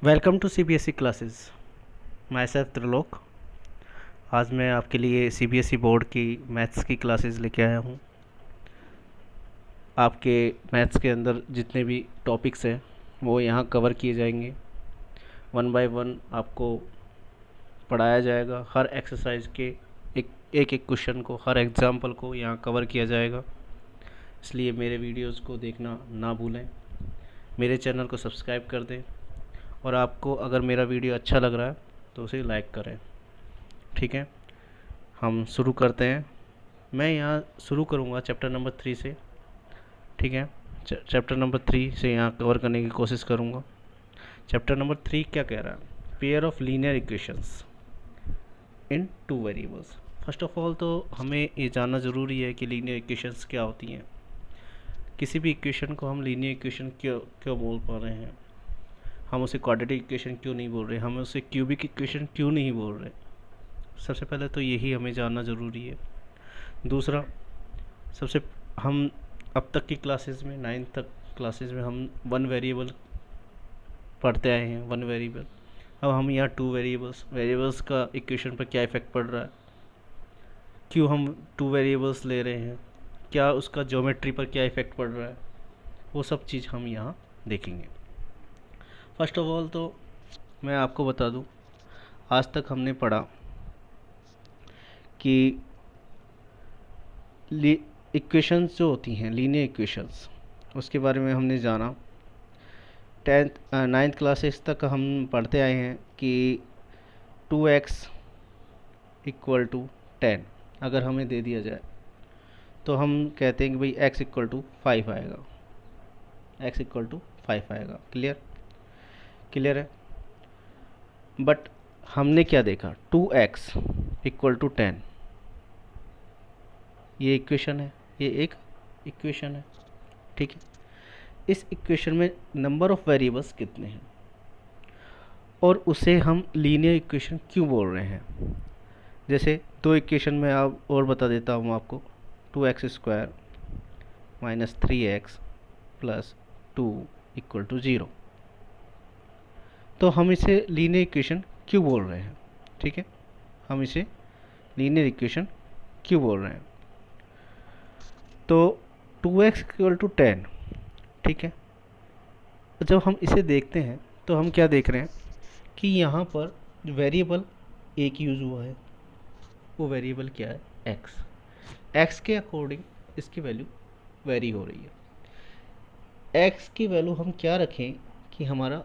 Welcome to CBSE classes. मैं सैफ त्रिलोक। आज मैं आपके लिए सीबीएसई बोर्ड की मैथ्स की क्लासेस लेके आया हूँ। आपके मैथ्स के अंदर जितने भी टॉपिक्स हैं वो यहाँ कवर किए जाएंगे। वन बाय वन आपको पढ़ाया जाएगा। हर एक्सरसाइज के एक क्वेश्चन को, हर एग्जाम्पल को यहाँ कवर किया जाएगा। इसलिए मेरे वीडियोस को देखना ना भूलें, मेरे चैनल को सब्सक्राइब कर दें और आपको अगर मेरा वीडियो अच्छा लग रहा है तो उसे लाइक करें। ठीक है, हम शुरू करते हैं। मैं यहाँ शुरू करूँगा चैप्टर नंबर 3 से। ठीक है, चैप्टर नंबर 3 से यहाँ कवर करने की कोशिश करूँगा। चैप्टर नंबर 3 क्या कह रहा है? Pair of linear equations in two variables. First of all तो हमें ये जानना ज़रूरी है कि लीनियर इक्वेशंस क्या होती हैं। किसी भी इक्वेशन को हम लीनियर इक्वेशन क्यों क्यों बोल पा रहे हैं, हम उसे क्वाड्रेटिक इक्वेशन क्यों नहीं बोल रहे, हम उसे क्यूबिक इक्वेशन क्यों नहीं बोल रहे। सबसे पहले तो यही हमें जानना ज़रूरी है। दूसरा, सबसे हम अब तक की क्लासेस में, 9th तक क्लासेस में हम वन वेरिएबल पढ़ते आए हैं, वन वेरिएबल। अब हम यहाँ टू वेरिएबल्स का इक्वेशन पर क्या इफ़ेक्ट पड़ रहा है, क्यों हम टू वेरिएबल्स ले रहे हैं, क्या उसका ज्योमेट्री पर क्या इफ़ेक्ट पड़ रहा है, वो सब चीज़ हम यहाँ देखेंगे। फर्स्ट ऑफ ऑल तो मैं आपको बता दूँ, आज तक हमने पढ़ा कि इक्वेशंस जो होती हैं, लीनियर इक्वेशंस, उसके बारे में हमने जाना। 9th क्लासेस तक हम पढ़ते आए हैं कि 2x इक्वल टू 10 अगर हमें दे दिया जाए तो हम कहते हैं कि भाई x इक्वल टू 5 आएगा, x इक्वल टू 5 आएगा। क्लियर क्लियर है। बट हमने क्या देखा, 2x इक्वल टू 10, ये इक्वेशन है, ये एक इक्वेशन है। ठीक है, इस इक्वेशन में नंबर ऑफ़ वेरिएबल्स कितने हैं और उसे हम लीनियर इक्वेशन क्यों बोल रहे हैं। जैसे दो इक्वेशन में आप और बता देता हूँ आपको, 2x² minus 3x plus 2 equal to 0। तो हम इसे लीनियर इक्वेशन क्यों बोल रहे हैं। ठीक है, हम इसे लीनियर इक्वेशन क्यों बोल रहे हैं। तो 2x इक्वल टू 10, ठीक है, जब हम इसे देखते हैं तो हम क्या देख रहे हैं कि यहाँ पर वेरिएबल एक यूज़ हुआ है, वो वेरिएबल क्या है, x के अकॉर्डिंग इसकी वैल्यू वेरी हो रही है। x की वैल्यू हम क्या रखें कि हमारा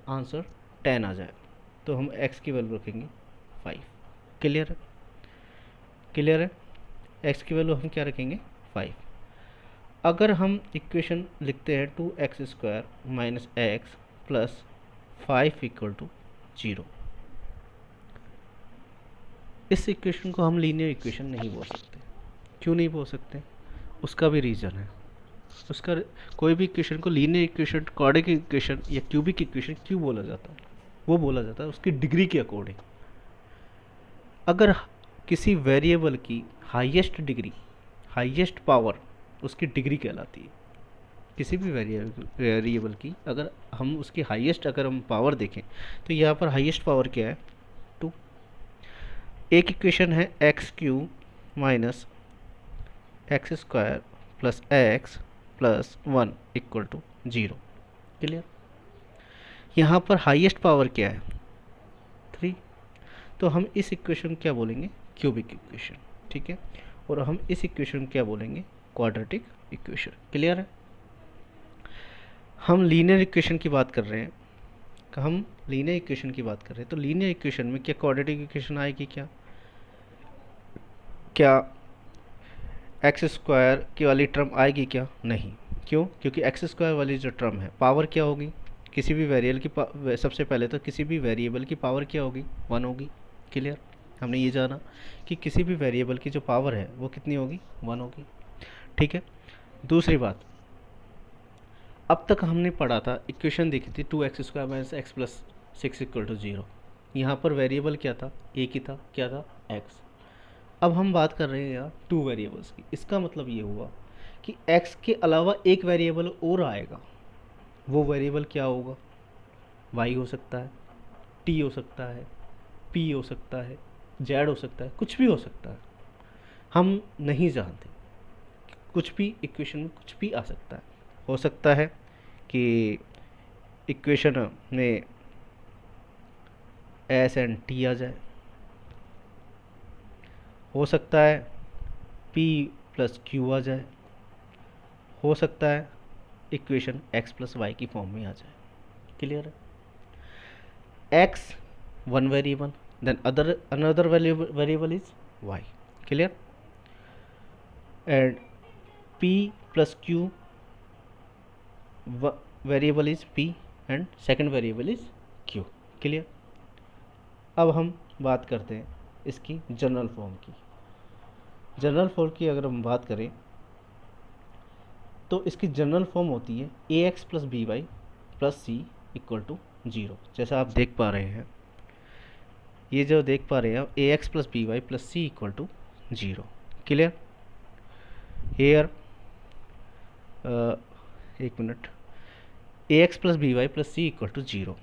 आंसर 10 आ जाए, तो हम x की वैल्यू रखेंगे 5। क्लियर है, क्लियर है। x की वैल्यू हम क्या रखेंगे, 5। अगर हम इक्वेशन लिखते हैं 2x² minus x plus 5 equal to 0, इस इक्वेशन को हम लीनियर इक्वेशन नहीं बोल सकते। क्यों नहीं बोल सकते, उसका भी रीज़न है। उसका कोई भी इक्वेशन को लीनियर इक्वेशन, क्वाड्रेटिक इक्वेशन या क्यूबिक इक्वेशन क्यों बोला जाता है, वो बोला जाता है उसकी डिग्री के अकॉर्डिंग। अगर किसी वेरिएबल की हाईएस्ट डिग्री, हाईएस्ट पावर उसकी डिग्री कहलाती है। किसी भी वेरिएबल की अगर हम उसकी हाईएस्ट अगर हम पावर देखें तो यहाँ पर हाईएस्ट पावर क्या है, 2। एक इक्वेशन है x³ minus x² plus x plus 1 equal to 0। Clear. यहाँ पर हाईएस्ट पावर क्या है, 3। तो हम इस इक्वेशन क्या बोलेंगे, क्यूबिक इक्वेशन। ठीक है, और हम इस इक्वेशन क्या बोलेंगे, क्वाड्रेटिक इक्वेशन। क्लियर है। हम लीनियर इक्वेशन की बात कर रहे हैं, हम लीनियर इक्वेशन की बात कर रहे हैं, तो लीनियर इक्वेशन में क्या क्वाड्रेटिक इक्वेशन आएगी, क्या क्या x² की वाली टर्म आएगी, क्या नहीं। क्यों, क्योंकि x² वाली जो टर्म है, पावर क्या होगी, किसी भी वेरिएबल की सबसे पहले तो किसी भी वेरिएबल की पावर क्या होगी, 1 होगी। क्लियर। हमने ये जाना कि किसी भी वेरिएबल की जो पावर है वो कितनी होगी, 1 होगी। ठीक है। दूसरी बात, अब तक हमने पढ़ा था, इक्वेशन देखी थी 2x² minus x plus 6 equal to 0। यहाँ पर वेरिएबल क्या था, एक ही था, क्या था, x। अब हम बात कर रहे हैं यहाँ टू वेरिएबल्स की। इसका मतलब ये हुआ कि x के अलावा एक वेरिएबल और आएगा, वो वेरिएबल क्या होगा, वाई हो सकता है, टी हो सकता है, पी हो सकता है, जेड हो सकता है, कुछ भी हो सकता है, हम नहीं जानते। कुछ भी इक्वेशन में कुछ भी आ सकता है। हो सकता है कि इक्वेशन में एस एंड टी आ जाए, हो सकता है पी प्लस क्यू आ जाए, हो सकता है इक्वेशन एक्स प्लस वाई की फॉर्म में आ जाए। क्लियर है? X one variable, then another variable is y. Clear? And p plus q variable is p and second variable is q। Clear? अब हम बात करते हैं इसकी जनरल फॉर्म की। जनरल फॉर्म की अगर हम बात करें तो इसकी जनरल फॉर्म होती है a x plus b y plus c equal to zero. जैसा आप देख पा रहे हैं, ये जो देख पा रहे हैं a x plus b y plus c equal to zero. Clear? Here एक मिनट, a x plus b y plus c equal to zero.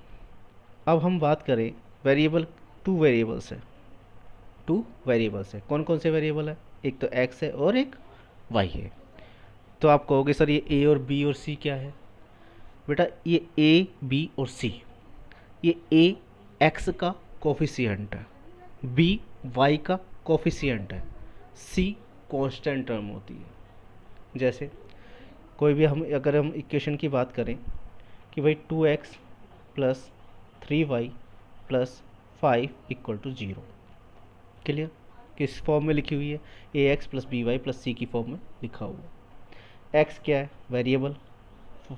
अब हम बात करें वेरिएबल, टू वेरिएबल्स है, टू वेरिएबल्स है। कौन कौन से वेरिएबल है? एक तो एक्स है और एक वाई है। तो आप कहोगे सर ये ए और बी और सी क्या है? बेटा ये ए बी और सी, ये ए एक्स का कोफिशिएंट है, बी वाई का कोफिशिएंट है, सी कांस्टेंट टर्म होती है। जैसे कोई भी हम अगर हम इक्वेशन की बात करें कि भाई 2x plus 3y plus 5 equal to zero. Clear? किस फॉर्म में लिखी हुई है? A x plus b y plus c की फॉर्म में लिखा हुआ है। एक्स क्या है? Variable,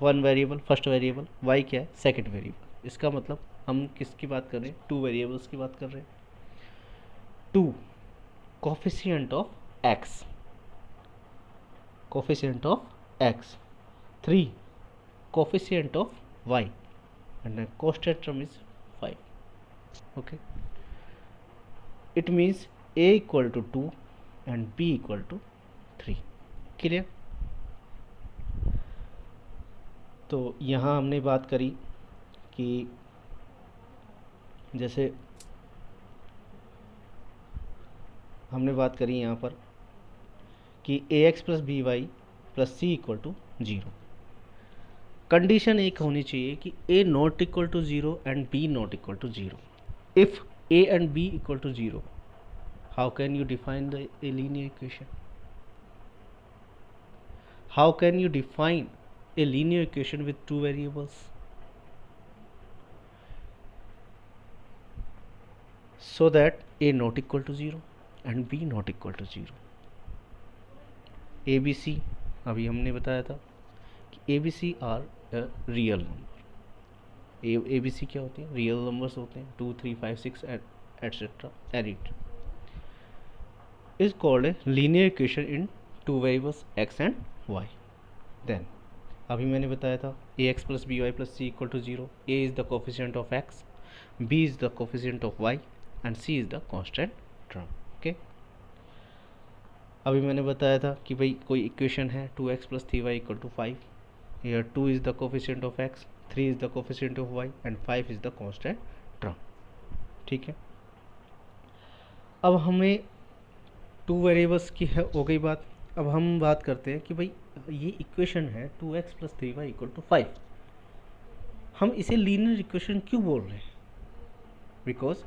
one variable first variable, y क्या है? Second variable. इसका मतलब हम किसकी बात कर रहे हैं? टू वेरिएबल्स की बात कर रहे हैं। Two coefficient of x, coefficient of x, 3 coefficient of y, and the constant term is 5. Okay, it means a equal to 2 and b equal to 3. Clear? तो यहाँ हमने बात करी कि जैसे हमने बात करी यहाँ पर कि a x plus b y plus c equal to zero. Condition एक होनी चाहिए कि a not equal to zero and b not equal to zero. If a and b equal to zero, how can you define the linear equation? How can you define a linear equation with two variables? So that a not equal to 0 and b not equal to 0. ABC अभी हमने बताया था कि ABC are real number. ABC क्या होती है? Real numbers होते हैं, 2 3 5 6 etcetera et. Is called a linear equation in two variables x and y। Then अभी मैंने बताया था a x plus b y plus c equal to zero. A is the coefficient of x, b is the coefficient of y and c is the constant term. Okay, अभी मैंने बताया था कि भाई कोई इक्वेशन है 2x plus 3y equal to 5, here 2 is the coefficient of x, 3 is the coefficient of y and 5 is the constant term. ठीक है, अब हमें टू वेरिएबल्स की हो गई बात। अब हम बात करते हैं कि भाई ये इक्वेशन है 2x plus 3y equal to 5, हम इसे लीनियर इक्वेशन क्यों बोल रहे हैं? बिकॉज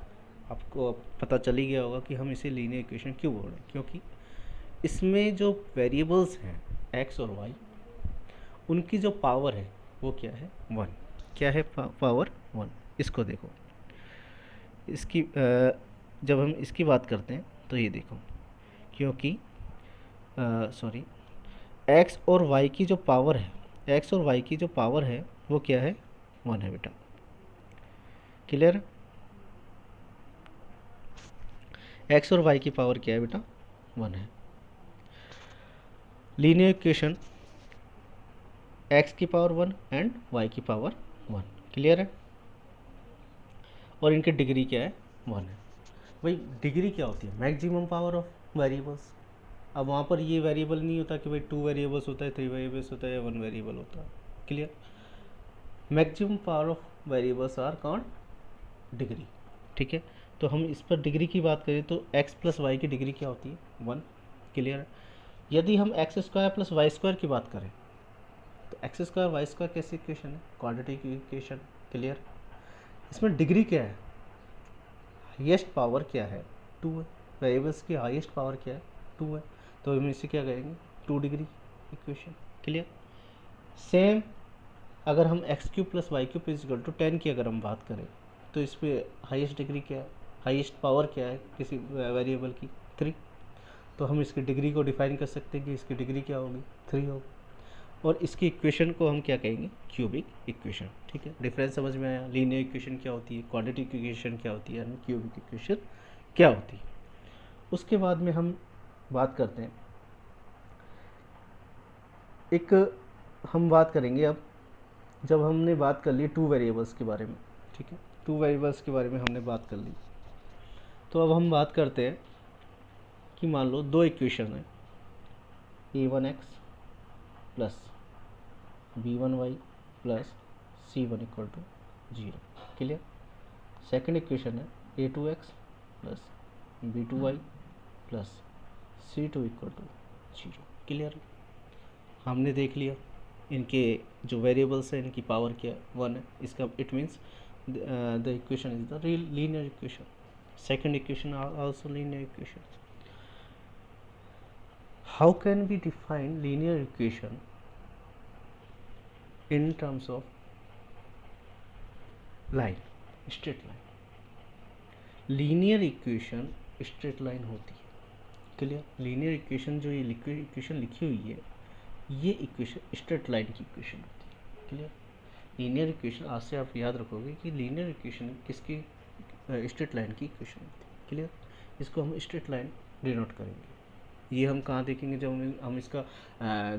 आपको पता चल ही गया होगा कि हम इसे लीनियर इक्वेशन क्यों बोल रहे हैं, क्योंकि इसमें जो वेरिएबल्स हैं x और y, उनकी जो पावर है वो क्या है? 1। क्या है पावर? 1। इसको देखो, इसकी जब हम इसकी बात करते हैं तो ये देखो, क्योंकि सॉरी x और y की जो पावर है, x और y की जो पावर है वो क्या है? 1 है बेटा। क्लियर? x और y की पावर क्या है बेटा? 1 है। लीनियर इक्वेशन x की पावर 1 एंड y की पावर 1। क्लियर है? और इनकी डिग्री क्या है? 1 है। भाई डिग्री क्या होती है? Maximum power of variables. अब वहाँ पर ये वेरिएबल नहीं होता कि भाई 2 वेरिएबल्स होता है, 3 वेरिएबल्स होता है या 1 वेरिएबल होता है। Clear? Maximum power of variables are called degree. ठीक है, तो हम इस पर डिग्री की बात करें तो x प्लस वाई की डिग्री क्या होती है? 1। क्लियर है। यदि हम x square plus y square की बात करें तो एक्स स्क्वायर वाई स्क्वायर कैसी इक्वेशन है? Quadratic equation. क्लियर। इसमें डिग्री क्या है? हाईएस्ट पावर क्या है? 2 है। वेरिएबल्स की हाईएस्ट पावर क्या है? 2 है। तो हम इसे क्या कहेंगे? 2 डिग्री इक्वेशन। क्लियर। सेम अगर हम x cube plus y cube is equal to 10 की अगर हम बात करें तो इस पर हाईएस्ट डिग्री क्या है? हाईएस्ट पावर क्या है किसी वेरिएबल की? 3। तो हम इसकी डिग्री को डिफाइन कर सकते हैं कि इसकी डिग्री क्या होगी? 3 होगी। और इसकी इक्वेशन को हम क्या कहेंगे? Cubic equation. ठीक है, डिफरेंस समझ में आया? लीनियर इक्वेशन क्या होती है, क्वाड्रेटिक इक्वेशन क्या होती है, क्यूबिक इक्वेशन क्या होती है। उसके बाद में हम बात करते हैं, एक हम बात करेंगे अब, जब हमने बात कर ली 2 वेरिएबल्स के बारे में। ठीक है, 2 वेरिएबल्स के बारे में हमने बात कर ली, तो अब हम बात करते हैं कि मान लो 2 इक्वेशन है, a1x plus b1y plus c1 equal to 0। Clear. Second equation है a2x plus b2y plus c2 equal to 0। Clear. हमने देख लिया इनके जो वेरिएबल्स हैं इनकी पावर क्या है? 1 है। इसका it means the equation is the linear equation. Second equation also linear equation. How can we define linear equation in terms of line, straight line? Linear equation straight line होती है। Clear. Linear equation जो ये equation लिखी हुई है ये equation straight line की equation होती है। क्लियर। लीनियर इक्वेशन आज से आप याद रखोगे कि लीनियर इक्वेशन किसकी? स्ट्रेट लाइन की इक्वेशन होती है। क्लियर। इसको हम स्ट्रेट लाइन डिनोट करेंगे। ये हम कहाँ देखेंगे? जब हम इसका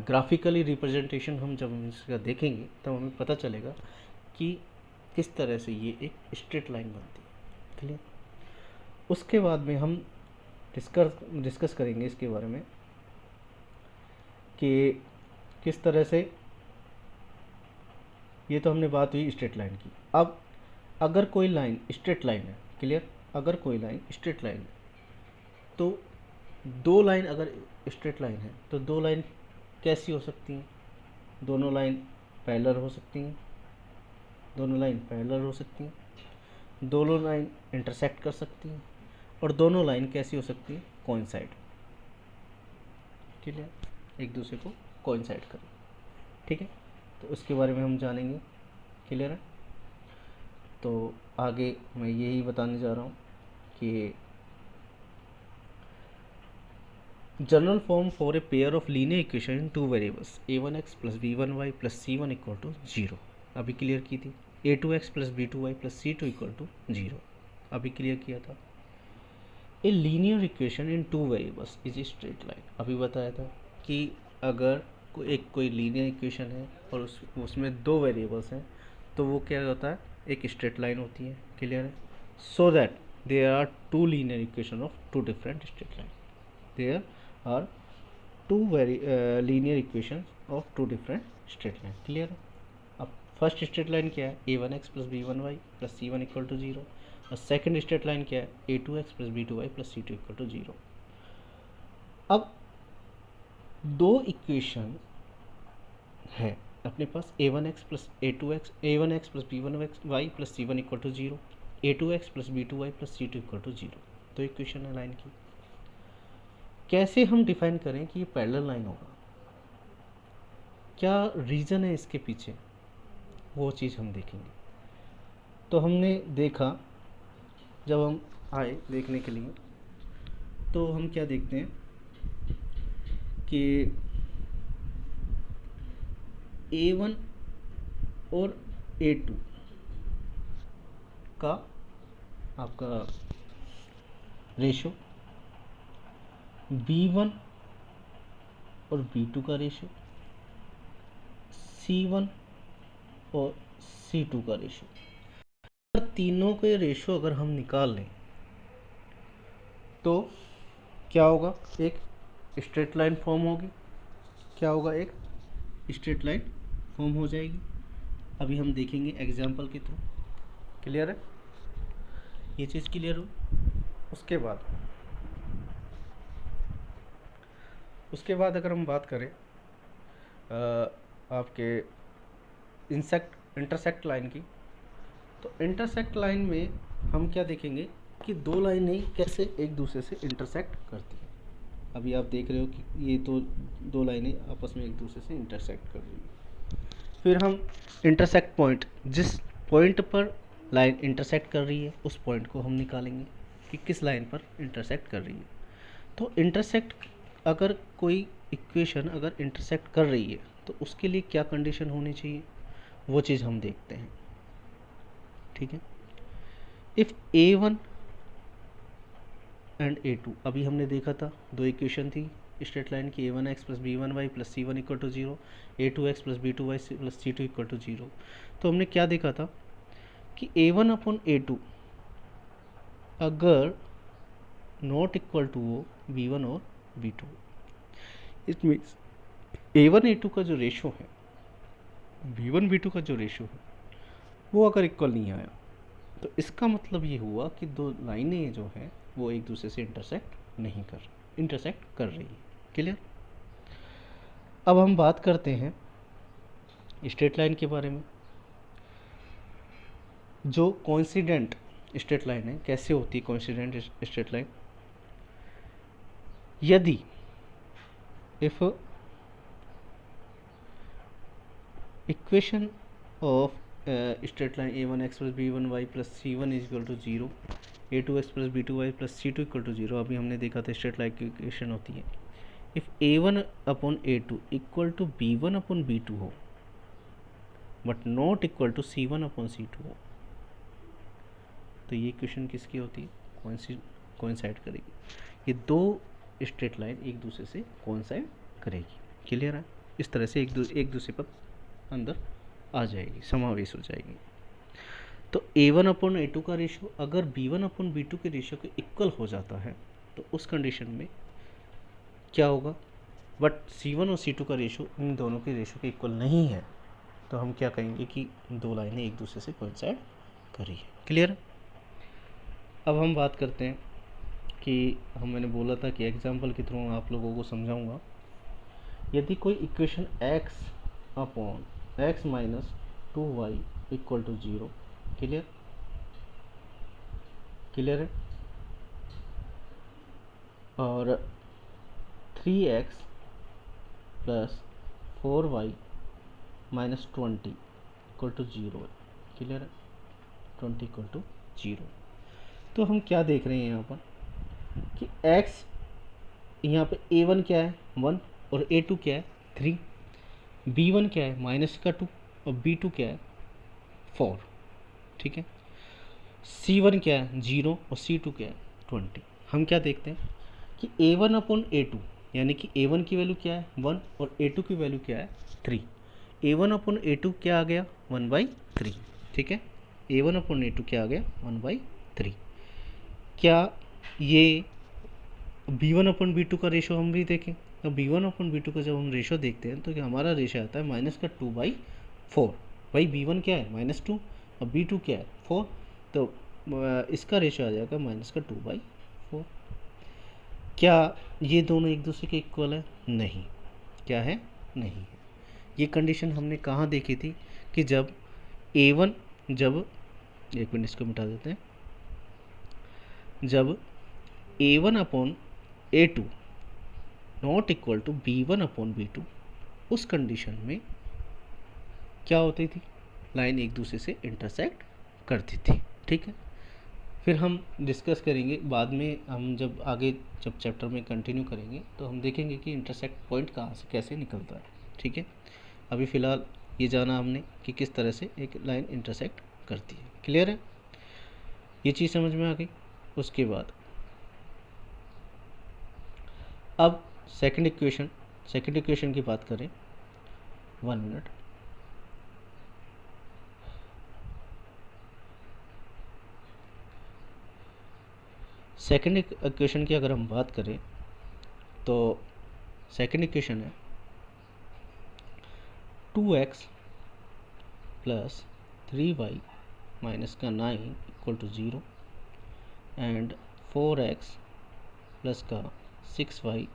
ग्राफिकली रिप्रेजेंटेशन हम जब इसका देखेंगे तब हमें पता चलेगा कि किस तरह से ये एक स्ट्रेट लाइन बनती है। क्लियर। उसके बाद में हम डिस्कस करेंगे इसके बारे में कि किस तरह से, ये तो हमने बात हुई स्ट्रेट लाइन की। अब अगर कोई लाइन स्ट्रेट लाइन है, क्लियर, अगर कोई लाइन स्ट्रेट लाइन है तो 2 लाइन अगर स्ट्रेट लाइन है तो 2 लाइन कैसी हो सकती हैं? दोनों लाइन पैरेलल हो सकती हैं, दोनों लाइन पैरेलल हो सकती हैं, दोनों लाइन इंटरसेक्ट कर सकती हैं, और दोनों लाइन कैसी हो सकती है? कोइंसाइड। क्लियर। एक दूसरे को कोइंसाइड करें। ठीक है, तो उसके बारे में हम जानेंगे। क्लियर है। तो आगे मैं यही बताने जा रहा हूँ कि general form for a pair of linear equation in 2 variables a1x plus b1y plus c1 equal to 0 अभी क्लियर की थी। a2x plus b2y plus c2 equal to 0 अभी क्लियर किया था। ए linear equation in 2 variables is a straight line अभी बताया था कि अगर कोई लीनियर इक्वेशन है और उसमें 2 वेरिएबल्स हैं तो वो क्या होता है? एक स्ट्रेट लाइन होती है। क्लियर है। So that there are 2 linear equation of 2 different straight line. There are 2 linear equation of 2 different straight line. Clear है। अब फर्स्ट स्ट्रेट लाइन क्या है? a1x plus b1y plus c1 equal to 0। और second straight line क्या है? a2x plus b2y plus c2 equal to 0। अब 2 equation है अपने पास, a1x plus a2x, a1x plus b1y plus c1 equal to 0, a2x plus b2y plus c2 equal to 0। तो equation है line की। कैसे हम डिफाइन करें कि ये पैरेलल लाइन होगा? क्या रीज़न है इसके पीछे? वो चीज़ हम देखेंगे। तो हमने देखा, जब हम आए देखने के लिए तो हम क्या देखते हैं कि a1 और a2 का आपका रेशो, b1 और b2 का रेशो, c1 और c2 का रेशो, तीनों के रेशो अगर हम निकाल लें तो क्या होगा? एक स्ट्रेट लाइन फॉर्म होगी। क्या होगा? एक स्ट्रेट लाइन फॉर्म हो जाएगी। अभी हम देखेंगे एग्जाम्पल के थ्रू। क्लियर है, ये चीज़ क्लियर हो। उसके बाद अगर हम बात करें आपके इंटरसेक्ट लाइन की, तो इंटरसेक्ट लाइन में हम क्या देखेंगे कि दो लाइनें कैसे एक दूसरे से इंटरसेक्ट करती हैं। अभी आप देख रहे हो कि ये दो लाइनें आपस में एक दूसरे से इंटरसेक्ट कर रही हैं। फिर हम इंटरसेक्ट पॉइंट, जिस पॉइंट पर लाइन इंटरसेक्ट कर रही है उस पॉइंट को हम निकालेंगे कि किस लाइन पर इंटरसेक्ट कर रही है। तो इंटरसेक्ट, अगर कोई इक्वेशन अगर इंटरसेक्ट कर रही है तो उसके लिए क्या कंडीशन होनी चाहिए, वो चीज़ हम देखते हैं। ठीक है, इफ़ A1 एंड A2, अभी हमने देखा था दो इक्वेशन थी स्ट्रेट लाइन की, A1x plus B1y plus C1 equal to 0, A2x plus B2y plus C2 equal to 0। तो हमने क्या देखा था कि A1 अपॉन A2 अगर नॉट इक्वल टू हो B1 और B2, it means A1 A2 का जो रेशो है, B1 B2 का जो रेशो है, वो अगर इक्वल नहीं आया तो इसका मतलब ये हुआ कि दो लाइनें जो हैं वो एक दूसरे से इंटरसेक्ट कर रही है। क्लियर। अब हम बात करते हैं स्ट्रेट लाइन के बारे में। जो कोइंसिडेंट स्ट्रेट लाइन है, कैसे होती है कोइंसिडेंट स्ट्रेट लाइन, यदि if equation of straight line A1x plus B1y plus C1 is equal to 0, A2x plus B2y plus C2 equal to 0, अभी हमने देखा था स्ट्रेट लाइन की इक्वेशन होती है if A1 upon A2 equal to B1 upon B2 हो but not equal to C1 upon C2 हो, तो ये इक्वेशन किसकी होती है, कोइंसाइड करेगी। ये दो स्ट्रेट लाइन एक दूसरे से कोइंसाइड करेगी। क्लियर है, इस तरह से एक दूसरे पर अंदर आ जाएगी, समावेश हो जाएगी। तो A1 अपॉन A2 का रेशो अगर B1 अपॉन B2 के रेशो के इक्वल हो जाता है तो उस कंडीशन में क्या होगा, बट C1 और C2 का रेशो इन दोनों के रेशो के इक्वल नहीं है, तो हम क्या कहेंगे कि दो लाइनें एक दूसरे से कोइंसाइड कर रही है। क्लियर। अब हम बात करते हैं कि मैंने बोला था कि एग्जाम्पल के थ्रू आप लोगों को समझाऊंगा। यदि कोई equation x upon x minus 2y equal to 0, clear है, और 3x plus 4y minus 20 equal to 0 है, क्लियर है, 20 इक्वल टू 0। तो हम क्या देख रहे हैं यहाँ पर कि x, यहाँ पे A1 क्या है 1 और A2 क्या है 3, B1 क्या है माइनस का 2 और B2 क्या है 4, ठीक है, C1 क्या है 0 और C2 क्या है 20। हम क्या देखते हैं कि A1 अपॉन A2, यानी कि A1 की वैल्यू क्या है 1 और A2 की वैल्यू क्या है 3, A1 अपॉन A2 क्या आ गया 1/3, ठीक है, A1 अपॉन A2 क्या आ गया 1/3। क्या ये B1 अपॉन B2 का रेशो हम भी देखें, तो B1 अपॉन B2 का जब हम रेशो देखते हैं तो क्या हमारा रेशो आता है माइनस का 2/4। भाई B1 क्या है -2 और B2 क्या है 4, तो इसका रेशो आ जाएगा माइनस का 2/4। क्या ये दोनों एक दूसरे के इक्वल है, नहीं, क्या है, नहीं है। ये कंडीशन हमने कहाँ देखी थी कि जब A1, जब एक मिनट इसको मिटा देते हैं, जब A1 upon A2 not equal to B1 upon B2, उस कंडीशन में क्या होती थी, लाइन एक दूसरे से इंटरसेक्ट करती थी। ठीक है, फिर हम डिस्कस करेंगे बाद में, हम जब आगे जब चैप्टर में कंटिन्यू करेंगे तो हम देखेंगे कि इंटरसेक्ट पॉइंट कहाँ से कैसे निकलता है। ठीक है, अभी फ़िलहाल ये जाना हमने कि किस तरह से एक लाइन इंटरसेक्ट करती है। क्लियर है, ये चीज़ समझ में आ गई। उसके बाद अब सेकंड इक्वेशन की बात करें, 1 मिनट। सेकंड इक्वेशन की अगर हम बात करें तो सेकंड इक्वेशन है 2x प्लस 3y माइनस का 9 equal to 0 and 4x plus का 6y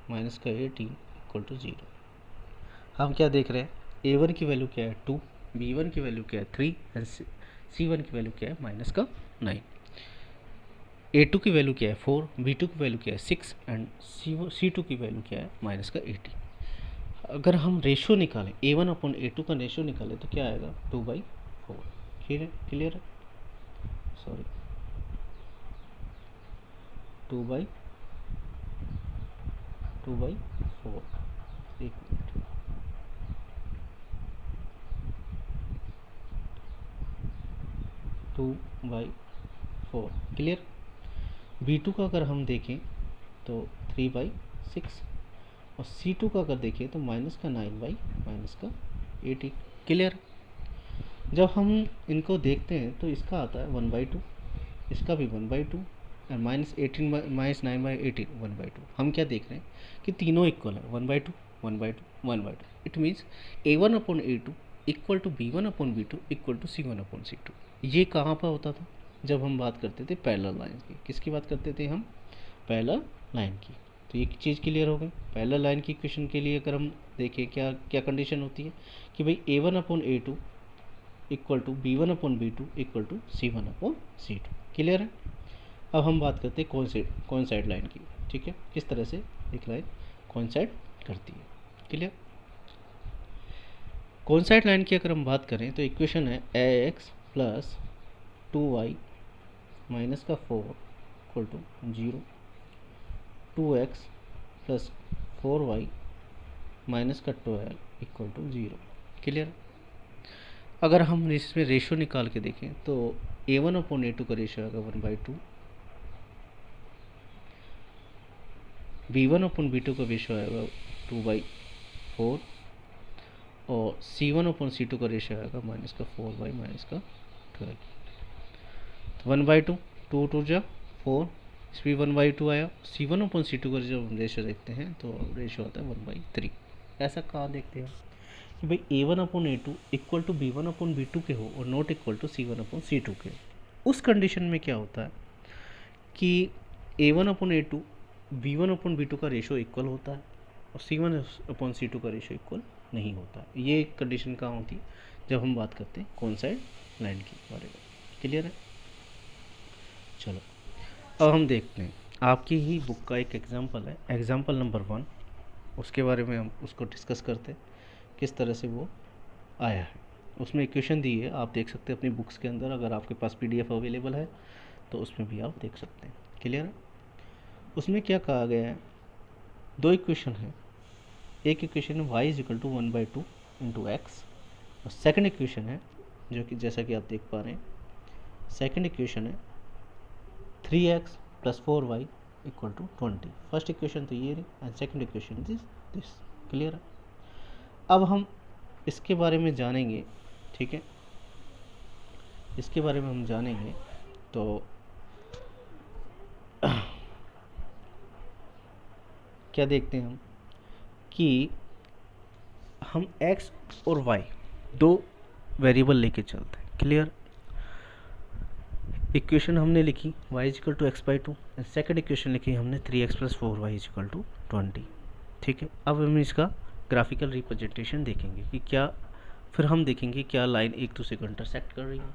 माइनस का 18 इक्वल टू 0। हम क्या देख रहे हैं, a1 की वैल्यू क्या है 2, b1 की वैल्यू क्या है 3 एंड c1 की वैल्यू क्या है माइनस का 9। a2 की वैल्यू क्या है 4, b2 की वैल्यू क्या है 6 एंड c2 की वैल्यू क्या है माइनस का 18। अगर हम रेशो निकालें a1 अपॉन a2 का रेशो निकालें तो क्या आएगा 2/4। क्लियर है, सॉरी 2/4। एक मिनट, 2/4 क्लियर। b2 का अगर हम देखें तो 3/6 और c2 का अगर देखें तो माइनस का 9/-18 क्लियर। जब हम इनको देखते हैं तो इसका आता है 1/2, इसका भी 1/2 और -18 माइनस 9/18 1/2। हम क्या देख रहे हैं कि तीनों इक्वल है 1/2 1/2 1/2। It means a1 upon a2 equal to b1 upon b2 equal to c1 upon c2। ये कहाँ पर होता था, जब हम बात करते थे पैरेलल लाइन की। किसकी बात करते थे हम, पैरेलल लाइन की। तो एक चीज़ क्लियर हो गई। पैरेलल लाइन की इक्वेशन के लिए अगर हम देखें क्या क्या कंडीशन होती है कि भाई a1 upon a2 equal to b1 upon b2 equal to c1 upon c2। Clear है। अब हम बात करते हैं कोइंसाइड लाइन की। ठीक है, किस तरह से एक लाइन कोइंसाइड करती है। क्लियर। कोइंसाइड लाइन की अगर हम बात करें तो इक्वेशन है ax प्लस 2y माइनस का 4 equal to 0, 2x plus 4y minus का 12 इक्वल टू 0। क्लियर। अगर हम इसमें रेशो निकाल के देखें तो a1 अपॉन a2 का रेशो आएगा 1/2, b1 अपॉन b2 का रेशो आएगा 2/4 और c1 अपॉन c2 का रेशो आएगा माइनस का 4/-12। 1/2, 2 2 जा 4, इसमें 1/2 आया। c1 अपॉन c2 का जब हम रेशो देखते हैं तो रेशो आता है 1/3। ऐसा कहाँ देखते हैं कि भाई a1 upon a2 equal to b1 upon b2 के हो और not equal to c1 upon c2 के हो। उस कंडीशन में क्या होता है कि a1 upon a2 b1 upon b2 का रेशो इक्वल होता है और c1 अपॉन c2 का रेशो इक्वल नहीं होता। ये कंडीशन कहाँ होती है, जब हम बात करते हैं कोइंसाइड लाइन की बारे में। क्लियर है। चलो अब हम देखते हैं, आपकी ही बुक का एक एग्जाम्पल है, एग्जाम्पल नंबर 1। उसके बारे में हम उसको डिस्कस करते हैं किस तरह से वो आया है। उसमें इक्वेशन दी है, आप देख सकते हैं अपनी बुक्स के अंदर। अगर आपके पास PDF अवेलेबल है तो उसमें भी आप देख सकते हैं। क्लियर है। उसमें क्या कहा गया है, दो इक्वेशन है। एक इक्वेशन है y is equal to 1/2 into x और सेकेंड इक्वेशन है जो कि जैसा कि आप देख पा रहे हैं, सेकेंड इक्वेशन है 3x plus 4y equal to 20। First equation तो ये रही and second equation is this. Clear है। अब हम इसके बारे में जानेंगे। ठीक है, इसके बारे में हम जानेंगे तो क्या देखते हैं हम कि हम x और y दो वेरिएबल लेके चलते हैं। क्लियर। इक्वेशन हमने लिखी y is equal to x/2 and second equation लिखी हमने 3x plus 4y is equal to 20। ठीक है। अब हम इसका ग्राफिकल रिप्रेजेंटेशन देखेंगे कि क्या, फिर हम देखेंगे क्या लाइन एक दूसरे को इंटरसेक्ट कर रही है,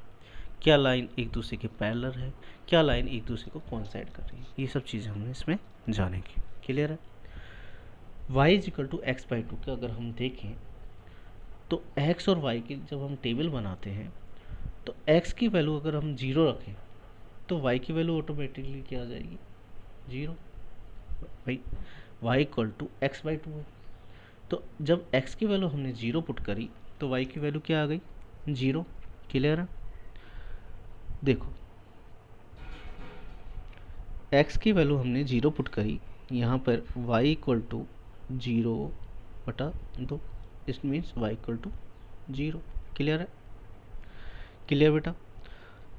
क्या लाइन एक दूसरे के पैरेलल है, क्या लाइन एक दूसरे को कोइंसाइड कर रही है। ये सब चीज़ें हमने इसमें जानेंगे। क्लियर है। y is equal to x/2 का अगर हम देखें तो x और y की जब हम टेबल बनाते हैं तो x की वैल्यू अगर हम 0 रखें तो y की वैल्यू ऑटोमेटिकली क्या आ जाएगी 0। भाई y इक्वल टू x/2 है, तो जब x की वैल्यू हमने 0 पुट करी तो y की वैल्यू क्या आ गई 0। क्लियर है। देखो x की वैल्यू हमने 0 पुट करी, यहाँ पर y equal to 0/2, it means y equal to 0। Clear है। क्लियर बेटा।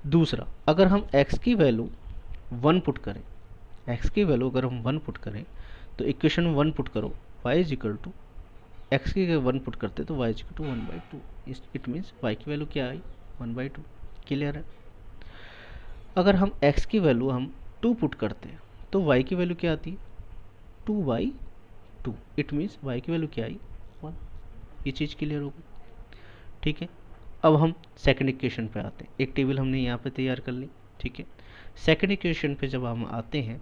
दूसरा, अगर हम x की वैल्यू 1 पुट करें, x की वैल्यू अगर हम 1 पुट करें तो इक्वेशन में 1 पुट करो, y is equal to x की अगर 1 पुट करते तो y is equal to 1/2। It means y की वैल्यू क्या आई 1/2। क्लियर है। अगर हम x की वैल्यू हम 2 पुट करते हैं तो y की वैल्यू क्या आती है 2/2। इट मीन्स y की वैल्यू क्या आई 1। ये चीज़ क्लियर होगी। ठीक है, अब हम सेकंड इक्वेशन पे आते हैं। एक टेबल हमने यहाँ पे तैयार कर ली। ठीक है, सेकंड इक्वेशन पे जब हम आते हैं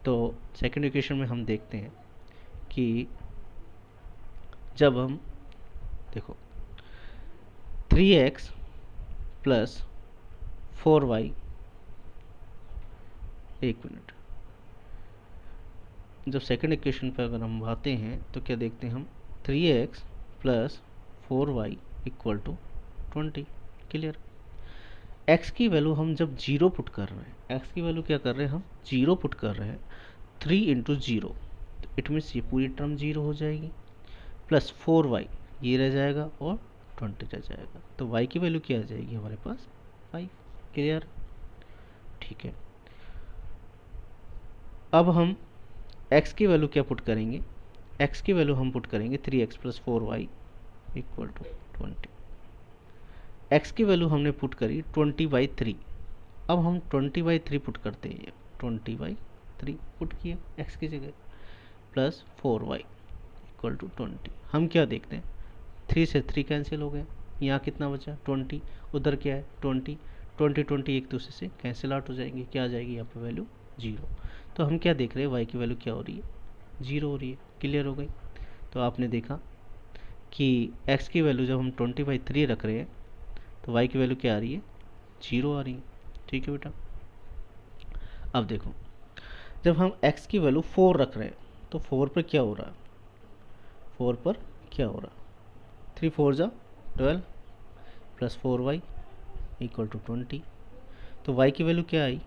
तो सेकंड इक्वेशन में हम देखते हैं कि जब हम देखो 3x प्लस 4y, एक मिनट, जब सेकंड इक्वेशन पे अगर हम आते हैं तो क्या देखते हैं हम 3x plus 4y equal to 20। Clear. x की वैल्यू हम जब 0 पुट कर रहे हैं, x की वैल्यू क्या कर रहे हैं हम 0 पुट कर रहे हैं, 3 इंटू 0, तो इट मीन्स ये पूरी टर्म 0 हो जाएगी, प्लस 4y ये रह जाएगा और 20 रह जाएगा, तो y की वैल्यू क्या आ जाएगी हमारे पास 5। क्लियर। ठीक है, अब हम x की वैल्यू क्या पुट करेंगे, x की वैल्यू हम पुट करेंगे 3x plus 4y equal to 20। x की वैल्यू हमने पुट करी 20/3। अब हम 20/3 पुट करते हैं, 20/3 पुट किया x की जगह, प्लस 4y इक्वल टू 20। हम क्या देखते हैं 3 से 3 कैंसिल हो गए, यहाँ कितना बचा 20, उधर क्या है 20, 20 एक दूसरे से कैंसिल आउट हो जाएंगे, क्या आ जाएगी यहाँ पे वैल्यू 0। तो हम क्या देख रहे हैं y की वैल्यू क्या हो रही है 0 हो रही है। क्लियर हो गई। तो आपने देखा कि x की वैल्यू जब हम 20/3 रख रहे हैं तो y की वैल्यू क्या आ रही है 0 आ रही है। ठीक है बेटा। अब देखो जब हम x की वैल्यू 4 रख रहे हैं तो 4 पर क्या हो रहा है, 4 पर क्या हो रहा है 3 4 जा 12 प्लस 4y इक्वल टू 20। तो y की वैल्यू क्या आई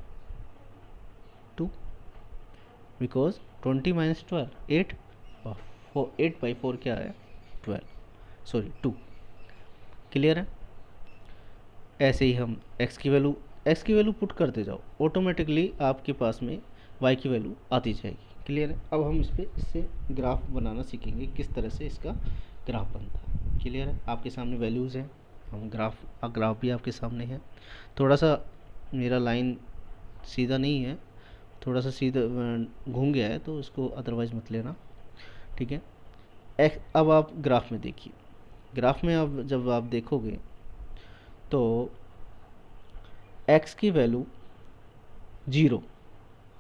2, बिकॉज 20 माइनस 12 8, और 8/4 क्या आया 12, सॉरी 2। क्लियर है। ऐसे ही हम x की वैल्यू पुट करते जाओ, ऑटोमेटिकली आपके पास में y की वैल्यू आती जाएगी। क्लियर है। अब हम इससे ग्राफ बनाना सीखेंगे, किस तरह से इसका ग्राफ बनता है। क्लियर है। आपके सामने वैल्यूज़ हैं, हम ग्राफ भी आपके सामने है। थोड़ा सा मेरा लाइन सीधा नहीं है, थोड़ा सा सीधा घूम गया है, तो इसको अदरवाइज़ मत लेना। ठीक है। अब आप ग्राफ में देखिए, ग्राफ में अब जब आप देखोगे तो x की वैल्यू 0,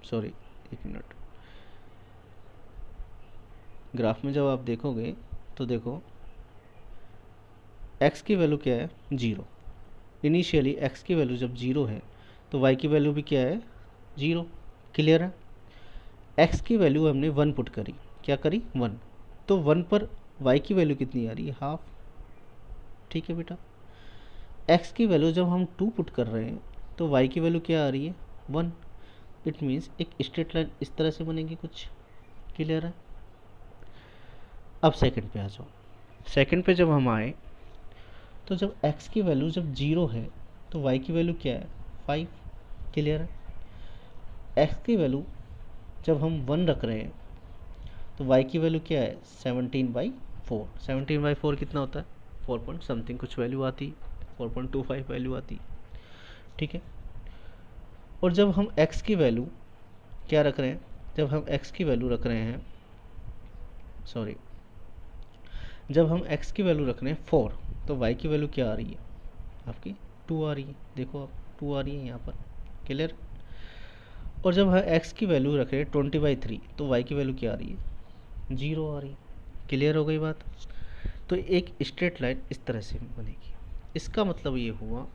सॉरी एक मिनट, ग्राफ में जब आप देखोगे तो देखो x की वैल्यू क्या है 0। इनिशियली x की वैल्यू जब 0 है तो y की वैल्यू भी क्या है 0। क्लियर है। x की वैल्यू हमने 1 पुट करी, क्या करी 1, तो 1 पर y की वैल्यू कितनी आ रही है हाफ। ठीक है बेटा। x की वैल्यू जब हम 2 पुट कर रहे हैं तो y की वैल्यू क्या आ रही है 1। इट मीन्स एक स्ट्रेट लाइन इस तरह से बनेगी कुछ। क्लियर है। अब सेकंड पे आ जाओ। सेकंड पे जब हम आए तो जब x की वैल्यू जब 0 है तो y की वैल्यू क्या है 5। क्लियर है। x की वैल्यू जब हम 1 रख रहे हैं तो y की वैल्यू क्या है 17/4। 17/4 कितना होता है 4 पॉइंट समथिंग कुछ वैल्यू आती, 4.25 वैल्यू आती। ठीक है। और जब हम x की वैल्यू क्या रख रहे हैं, जब हम x की वैल्यू रख रहे हैं, सॉरी, जब हम x की वैल्यू रख रहे हैं 4, तो y की वैल्यू क्या आ रही है आपकी 2 आ रही है। देखो आप 2 आ रही है यहाँ पर। क्लियर। और जब हम x की वैल्यू रख रहे हैं 20/3 तो y की वैल्यू क्या आ रही है 0 आ रही है। क्लियर हो गई बात। तो एक स्ट्रेट लाइन इस तरह से बनेगी। इसका मतलब ये हुआ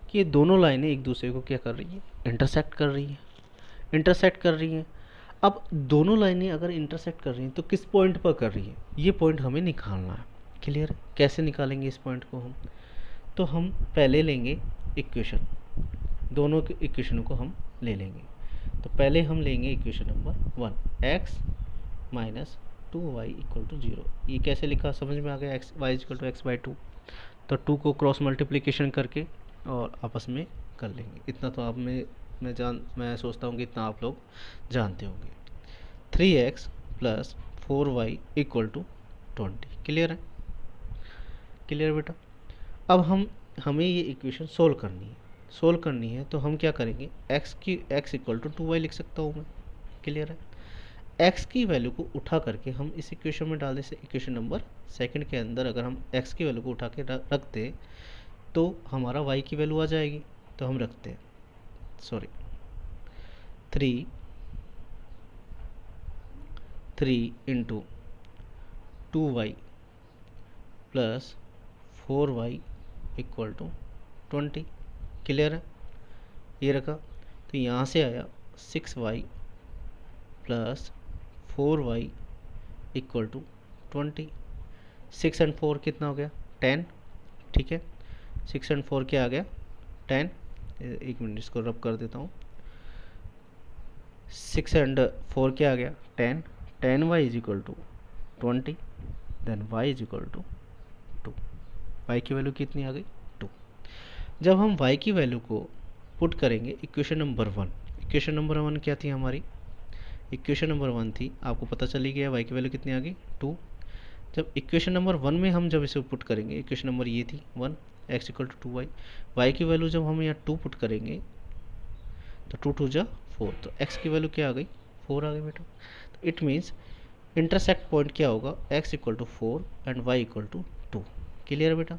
कि ये दोनों लाइनें एक दूसरे को क्या कर रही है इंटरसेक्ट कर रही हैं, इंटरसेक्ट कर रही हैं। अब दोनों लाइनें अगर इंटरसेक्ट कर रही हैं तो किस पॉइंट पर कर रही हैं, ये पॉइंट हमें निकालना है। क्लियर है। कैसे निकालेंगे इस पॉइंट को हम, तो हम पहले लेंगे इक्वेशन, दोनों के इक्वेशनों को हम ले लेंगे। तो पहले हम लेंगे equation number 1, x minus 2y equal to 0। ये कैसे लिखा समझ में आ गया, x Y equal to x/2। तो 2 को क्रॉस मल्टीप्लिकेशन करके और आपस में कर लेंगे। इतना तो आप मैं सोचता हूँ कि इतना आप लोग जानते होंगे। 3x plus 4y equal to 20। Clear है। क्लियर बेटा। अब हमें ये इक्वेशन सोल्व करनी है। सोल्व करनी है तो हम क्या करेंगे, x इक्वल टू 2y लिख सकता हूँ मैं, क्लियर है। x की वैल्यू को उठा करके हम इस इक्वेशन में डाल दें, इक्वेशन नंबर सेकंड के अंदर अगर हम x की वैल्यू को उठा के रख दें तो हमारा y की वैल्यू आ जाएगी। तो हम रखते हैं 3 into 2y plus 4y equal to 20, clear है। ये रखा तो यहाँ से आया 6y plus 4y equal to 20। 6 and 4 कितना हो गया 10, ठीक है। 6 एंड 4 क्या आ गया 10। एक मिनट इसको रब कर देता हूँ। 6 एंड 4 क्या आ गया 10। 10y is equal to 20, then y is equal to 2। y की वैल्यू कितनी आ गई 2। जब हम y की वैल्यू को पुट करेंगे इक्वेशन नंबर 1, इक्वेशन नंबर 1 क्या थी हमारी, इक्वेशन नंबर 1 थी, आपको पता चली गया y की वैल्यू कितनी आ गई 2। जब इक्वेशन नंबर 1 में हम जब इसे पुट करेंगे, इक्वेशन नंबर ये थी 1, x equal to 2y, y की वैल्यू जब हम यहाँ 2 पुट करेंगे तो 2 2 जा 4, तो x की वैल्यू क्या आ गई 4 आ गई बेटा। तो इट मीन्स इंटरसेक्ट पॉइंट क्या होगा x equal to 4 and y equal to 2, clear है बेटा।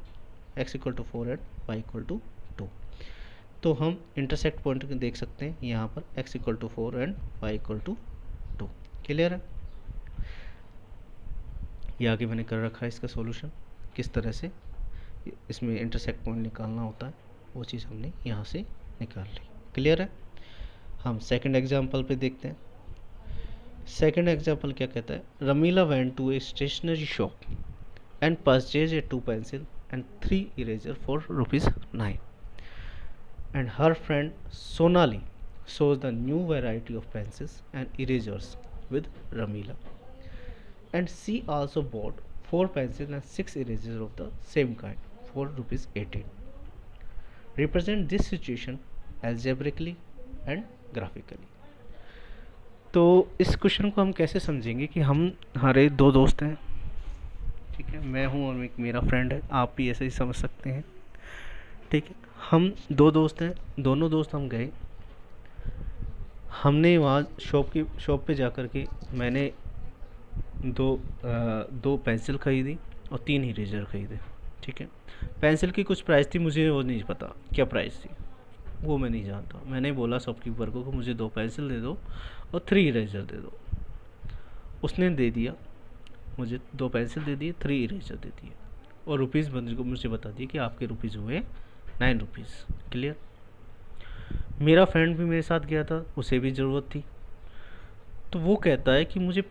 x equal to 4 and y equal to 2, तो हम इंटरसेक्ट पॉइंट देख सकते हैं यहाँ पर x equal to 4 and y equal to 2, clear है। ये आगे मैंने कर रखा है इसका सॉल्यूशन, किस तरह से इसमें इंटरसेक्ट पॉइंट निकालना होता है वो चीज़ हमने यहाँ से निकाल ली, क्लियर है। हम सेकंड एग्जांपल पे देखते हैं। सेकंड एग्जांपल क्या कहता है, Ramila went to a stationery shop and purchase a 2 pencil and 3 eraser for ₹9 and her friend Sonali shows the new variety of pencils and erasers with Ramila, and she also bought 4 pencils and 6 erasers of the same kind for ₹18. Represent this situation algebraically and graphically. तो इस question को हम कैसे समझेंगे कि हम हमारे दो दोस्त हैं, ठीक है, मैं हूँ और एक मेरा फ्रेंड है, आप भी ऐसे ही समझ सकते हैं, ठीक है। हम दो दोस्त हैं, दोनों दोस्त हम गए, हमने वहाँ शॉप पे जा कर के मैंने दो पेंसिल ख़रीदी और 3 इरेजर ख़रीदे, ठीक है। पेंसिल की कुछ प्राइस थी, मुझे वो नहीं पता क्या प्राइस थी, वो मैं नहीं जानता। मैंने बोला शॉपकीपर को मुझे 2 पेंसिल दे दो और 3 इरेजर दे दो, उसने दे दिया, मुझे 2 पेंसिल दे दिए, 3 इरेजर दे दिए और रुपीज़ बंदे को मुझे बता दिए कि आपके रुपीज़ हुए 9 रुपीज़, क्लियर। मेरा फ्रेंड भी मेरे साथ गया था, उसे भी ज़रूरत थी, तो वो कहता है कि मुझे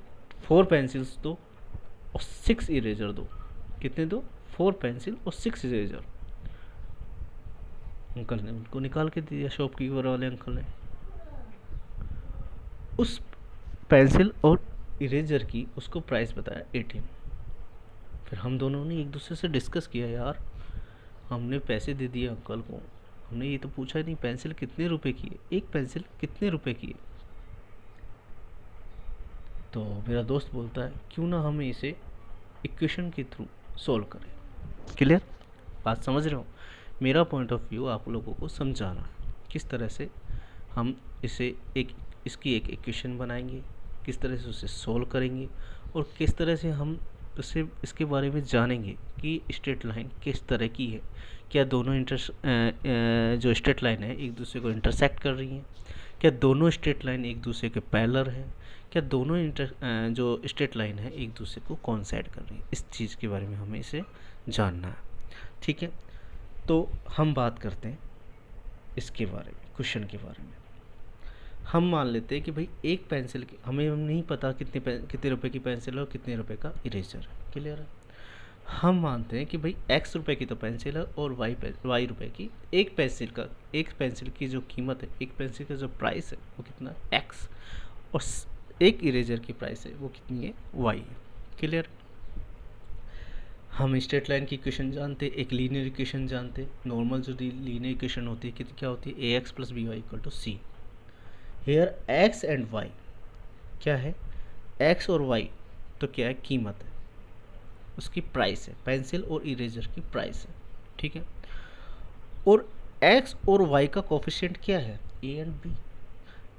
4 पेंसिल्स दो और 6 इरेजर दो। कितने दो 4 पेंसिल और 6 इरेजर। अंकल ने उनको निकाल के दिया, शॉपकीपर वाले अंकल ने। उस पेंसिल और इरेजर की उसको प्राइस बताया 18। फिर हम दोनों ने एक दूसरे से डिस्कस किया, यार हमने पैसे दे दिए अंकल को, हमने ये तो पूछा ही नहीं पेंसिल कितने रुपए की है, एक पेंसिल कितने रुपए की है। तो मेरा दोस्त बोलता है क्यों ना हम इसे इक्वेशन के थ्रू सॉल्व करें, क्लियर, बात समझ रहे हो। मेरा पॉइंट ऑफ व्यू आप लोगों को समझाना किस तरह से हम इसकी एक इक्वेशन बनाएंगे, किस तरह से उसे सॉल्व करेंगे और किस तरह से हम इसके बारे में जानेंगे कि स्ट्रेट लाइन किस तरह की है, क्या दोनों जो स्ट्रेट लाइन है एक दूसरे को इंटरसेक्ट कर रही हैं, क्या दोनों स्ट्रेट लाइन एक दूसरे के पैरेलल हैं, क्या दोनों जो स्ट्रेट लाइन है एक दूसरे को कोइंसाइड कर रही है। इस चीज़ के बारे में हमें इसे जानना है, ठीक है। तो हम बात करते हैं इसके बारे में, क्वेश्चन के बारे में। हम मान लेते हैं कि भाई एक पेंसिल की हमें नहीं पता कितने रुपए की पेंसिल है और कितने रुपए का इरेजर है, क्लियर है। हम मानते हैं कि भाई x रुपए की तो पेंसिल है और y रुपए की एक पेंसिल की जो कीमत है, एक पेंसिल का जो प्राइस है वो कितना है x, और एक इरेजर की प्राइस है वो कितनी है y, क्लियर। हम स्ट्रेट लाइन की इक्वेशन जानते, एक लीनियर इक्वेशन जानते, नॉर्मल जो लीनियर इक्वेशन होती है क्या होती है ax + by = c। Here x and y क्या है, x और y तो क्या है कीमत है, उसकी प्राइस है, पेंसिल और इरेजर की प्राइस है, ठीक है। और एक्स और वाई का कोफिशिएंट क्या है, a and b.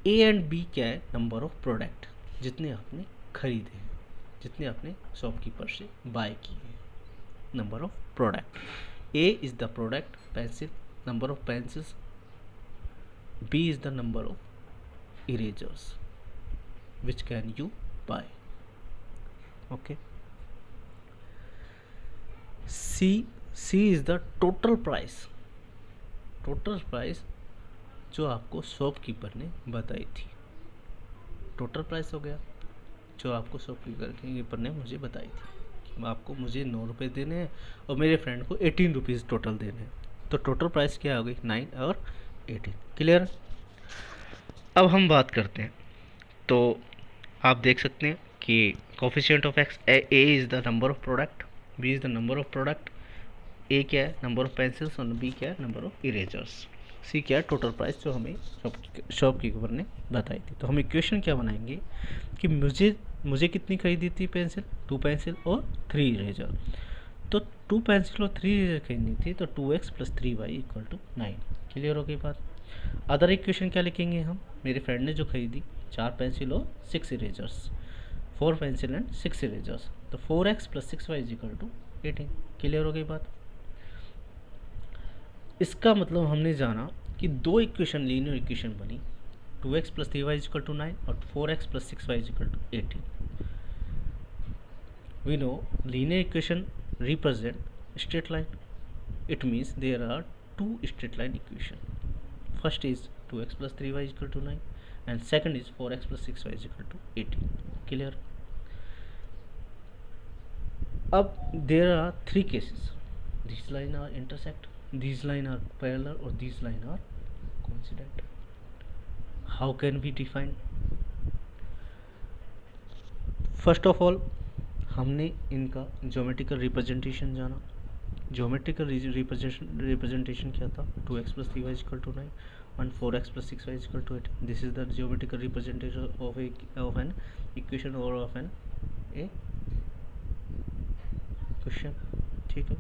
A and b क्या है, नंबर ऑफ प्रोडक्ट जितने आपने खरीदे हैं, जितने आपने शॉपकीपर से बाय किए हैं, number of product. A is the product pencil, number of pencils. B is the number of erasers which can you buy. Okay. C is the total price, total price जो आपको shopkeeper ने बताई थी। Total price हो गया जो आपको shopkeeper ने मुझे बताई थी कि आपको मुझे 9 रुपये देने हैं और मेरे फ्रेंड को 18 रुपीज़ टोटल देने हैं। तो टोटल प्राइस क्या हो गई, 9 और 18। क्लियर। अब हम बात करते हैं, तो आप देख सकते हैं कि coefficient of x, a is the number of product, b is the number of product, a क्या है, नंबर ऑफ पेंसिल्स, और बी क्या है, नंबर ऑफ इरेजर्स, सी क्या है, टोटल प्राइस जो हमें शॉपकीपर ने बताई थी। तो हम इक्वेशन क्या बनाएंगे कि मुझे कितनी खरीदी थी पेंसिल, 2 पेंसिल और 3 इरेजर। तो 2 पेंसिल और 3 इरेजर खरीदनी थी, तो 2x + 3y = 9। क्लियर हो गई बात। अदर इक्वेशन क्या लिखेंगे हम, मेरे फ्रेंड ने जो खरीदी 4 पेंसिल और 6 इरेजर्स, 4 पेंसिल एंड 6 इरेजर्स, तो 4x + 6y = 18। क्लियर हो गई बात। इसका मतलब हमने जाना कि 2 इक्वेशन, लीनियर इक्वेशन बनी, 2x + 3y = 9 और 4x + 6y = 18। We know linear equation represent straight line. It means there are 2 straight line equation. First is 2x + 3y = 9 and second is 4x + 6y = 18. Clear? अब there are 3 cases. These lines are intersect, these lines are parallel, or these lines are coincident. How can we define? First of all, हमने इनका geometrical representation जाना। Geometrical representation क्या था, 2x + 3y = 9 and 4x + 6y = 8। This is the geometrical representation of an equation और of N A question. ठीक है।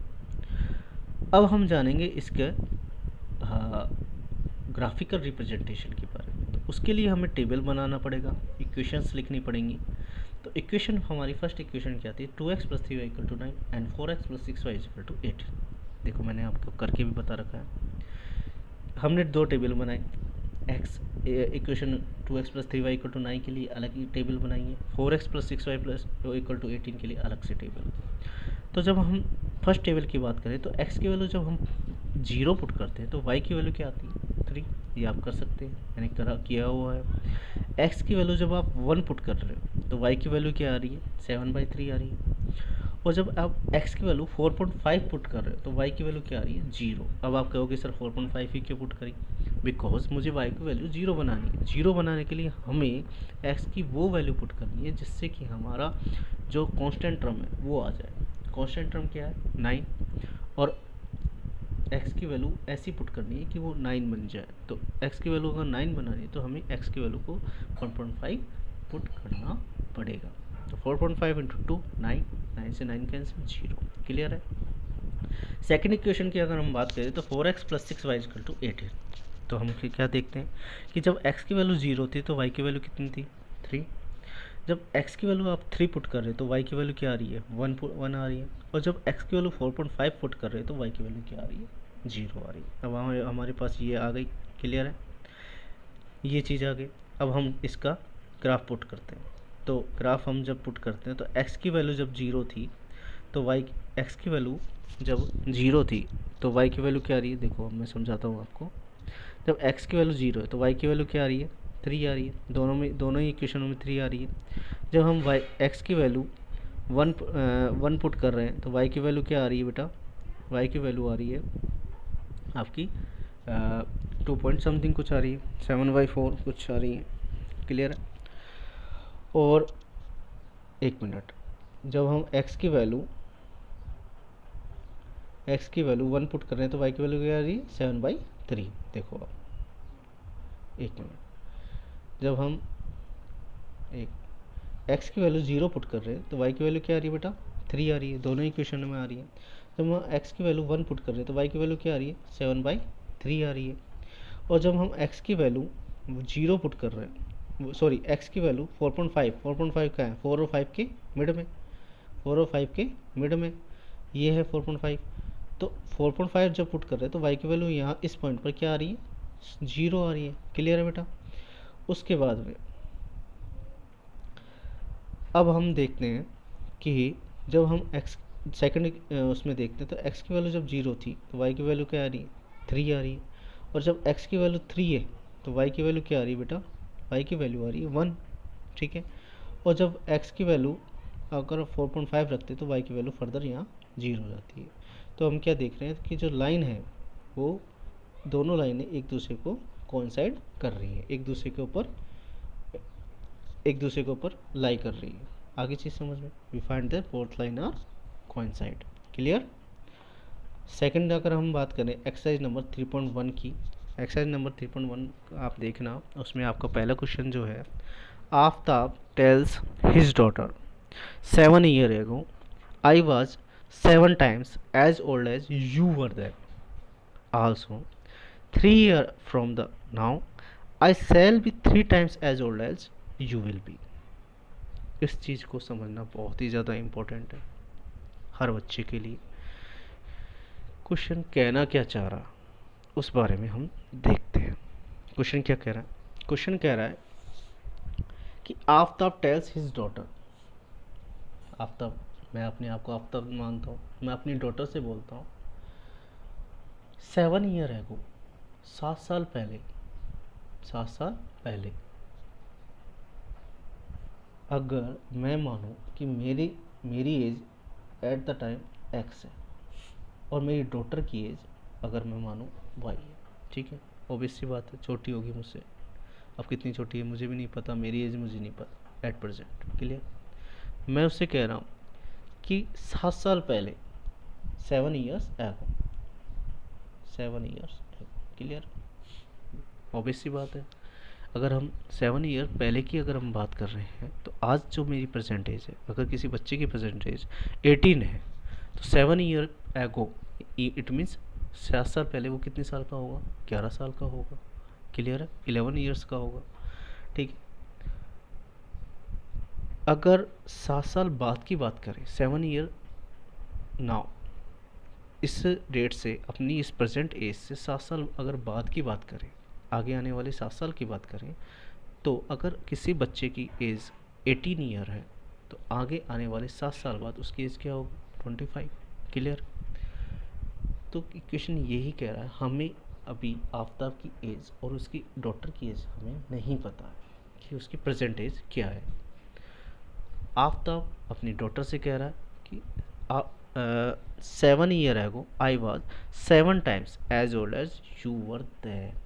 अब हम जानेंगे इसके ग्राफिकल रिप्रेजेंटेशन के बारे में। तो उसके लिए हमें टेबल बनाना पड़ेगा, इक्वेशंस लिखनी पड़ेंगी। तो इक्वेशन, हमारी फर्स्ट इक्वेशन क्या थी, 2x + 3y = 9 and 4x + 6y = 8। देखो मैंने आपको करके भी बता रखा है। हमने 2 टेबल बनाए, एक्स इक्वेशन 2x + 3y = 9 के लिए अलग ही टेबल बनाएंगे, 4x + 6y = 18 के लिए अलग से टेबल। तो जब हम फर्स्ट टेबल की बात करें तो x की वैल्यू जब हम 0 पुट करते हैं तो y की वैल्यू क्या आती है, 3। ये आप कर सकते हैं, मैंने किया हुआ है। x की वैल्यू जब आप 1 पुट कर रहे हो तो y की वैल्यू क्या आ रही है, 7/3 आ रही है। और जब आप x की वैल्यू 4.5 पुट कर रहे हो तो y की वैल्यू क्या आ रही है, 0। अब आप कहोगे सर 4.5 ही क्यों पुट करी, बिकॉज मुझे y की वैल्यू 0 बनानी है। 0 बनाने के लिए हमें x की वो वैल्यू पुट करनी है जिससे कि हमारा जो कांस्टेंट टर्म है वो आ जाए। कांस्टेंट टर्म क्या है, 9, और x की वैल्यू ऐसी पुट करनी है कि वो 9 बन जाए। तो x की वैल्यू अगर 9 बनानी है तो हमें x की वैल्यू को 1.5 पुट करना पड़ेगा। तो 4.5 × 2 9, 9 से 9 कैंसिल, 0। क्लियर है। सेकेंड इक्वेशन की अगर हम बात करें तो 4x + 6y = 8 है। तो हम क्या देखते हैं कि जब x की वैल्यू 0 थी तो y की वैल्यू कितनी थी, 3। जब x की वैल्यू आप 3 पुट कर रहे हो तो y की वैल्यू क्या आ रही है, 1 आ रही है। और जब x की वैल्यू 4.5 पुट कर रहे हो तो y की वैल्यू क्या आ रही है, 0 आ रही है। अब हमारे पास ये आ गई। क्लियर है, ये चीज़ आ गई। अब हम इसका ग्राफ पुट करते हैं। तो ग्राफ हम जब पुट करते हैं तो x की वैल्यू जब 0 थी तो x की वैल्यू जब 0 थी तो y की वैल्यू क्या आ रही है, देखो मैं समझाता हूँ आपको। जब x की वैल्यू 0 है तो y की वैल्यू क्या आ रही है, 3 आ रही है। दोनों ही इक्वेशनों में 3 आ रही है। जब हम x की वैल्यू 1 पुट कर रहे हैं तो y की वैल्यू क्या आ रही है बेटा, y की वैल्यू आ रही है आपकी 2 पॉइंट समथिंग कुछ आ रही है, 7/4 कुछ आ रही है। क्लियर है। और एक मिनट, जब हम x की वैल्यू 1 पुट कर रहे हैं तो y की वैल्यू क्या आ रही है, 7/3। देखो आप एक मिनट, जब हम x की वैल्यू 0 पुट कर रहे हैं तो y की वैल्यू क्या आ रही है बेटा, 3 आ रही है। दोनों इक्वेशन में आ रही है। जब हम x की वैल्यू 1 पुट कर रहे हैं तो y की वैल्यू क्या आ रही है, 7/3 3 आ रही है। और जब हम x की वैल्यू 0 पुट कर रहे हैं, सॉरी x की वैल्यू 4.5 का है, 4 और 5 के मिड में, 4 और 5 के मिड में ये है 4.5। तो 4.5 जब पुट कर रहे हैं तो y की वैल्यू यहाँ इस पॉइंट पर क्या आ रही है, 0 आ रही है। क्लियर है बेटा। उसके बाद में अब हम देखते हैं कि जब हम x सेकंड उसमें देखते हैं तो x की वैल्यू जब 0 थी तो y की वैल्यू क्या आ रही है, 3 आ रही है। और जब x की वैल्यू 3 है तो y की वैल्यू क्या आ रही है बेटा, y की वैल्यू आ रही है 1। ठीक है। और जब x की वैल्यू अगर 4.5 रखते तो y की वैल्यू फर्दर यहाँ 0 हो जाती है। तो हम क्या देख रहे हैं कि जो लाइन है वो दोनों लाइनें एक दूसरे को कोइंसाइड कर रही है, एक दूसरे के ऊपर लाई कर रही है। आगे चीज़ समझ में, we find the both line are coincide. Clear. Second अगर हम बात करें एक्सरसाइज नंबर 3.1 की, एक्सरसाइज नंबर 3.1 आप देखना, उसमें आपका पहला क्वेश्चन जो है, Aftab tells his daughter 7 year ago I was 7 times as old as you were there, also 3 year from the now I shall be 3 times as old as you will be. इस चीज़ को समझना बहुत ही ज़्यादा इम्पोर्टेंट है हर बच्चे के लिए। क्वेश्चन कहना क्या चाह रहा उस बारे में हम देखते हैं। क्वेश्चन क्या कह रहा है, क्वेश्चन कह रहा है कि Aftab tells his daughter, Aftab, मैं अपने आप को आफ्ताब मानता हूँ, मैं अपनी डॉटर से बोलता हूँ 7 ईयर एगो, 7 साल पहले, 7 साल पहले अगर मैं मानूँ कि मेरी age at the time x है और मेरी डॉटर की एज अगर मैं मानूँ वाई है। ठीक है, ऑब्वियस सी बात है, छोटी होगी मुझसे। अब कितनी छोटी है मुझे भी नहीं पता, मेरी एज मुझे नहीं पता एट प्रेजेंट। क्लियर। मैं उससे कह रहा हूँ कि 7 साल पहले, 7 years ago, 7 years ago. Clear, obvious सी बात है। अगर हम 7 ईयर पहले की अगर हम बात कर रहे हैं तो आज जो मेरी परसेंटेज है, अगर किसी बच्चे की परसेंटेज 18 है तो 7 ईयर एगो इट मीन्स 7 साल पहले वो कितने साल का होगा, 11 साल का होगा। क्लियर है, 11 ईयर्स का होगा। ठीक है। अगर 7 साल बाद की बात करें, 7 ईयर नाउ, इस डेट से अपनी इस प्रेजेंट एज से 7 साल अगर बाद की बात करें, आगे आने वाले 7 साल की बात करें, तो अगर किसी बच्चे की एज 18 ईयर है तो आगे आने वाले 7 साल बाद उसकी एज क्या होगी, 25। क्लियर। तो इक्वेशन यही कह रहा है, हमें अभी आफ्ताब की एज और उसकी डॉटर की एज हमें नहीं पता है कि उसकी प्रेजेंट एज क्या है। आफ्ताब अपनी डॉटर से कह रहा है कि 7 year ago I was 7 times as old as you were there.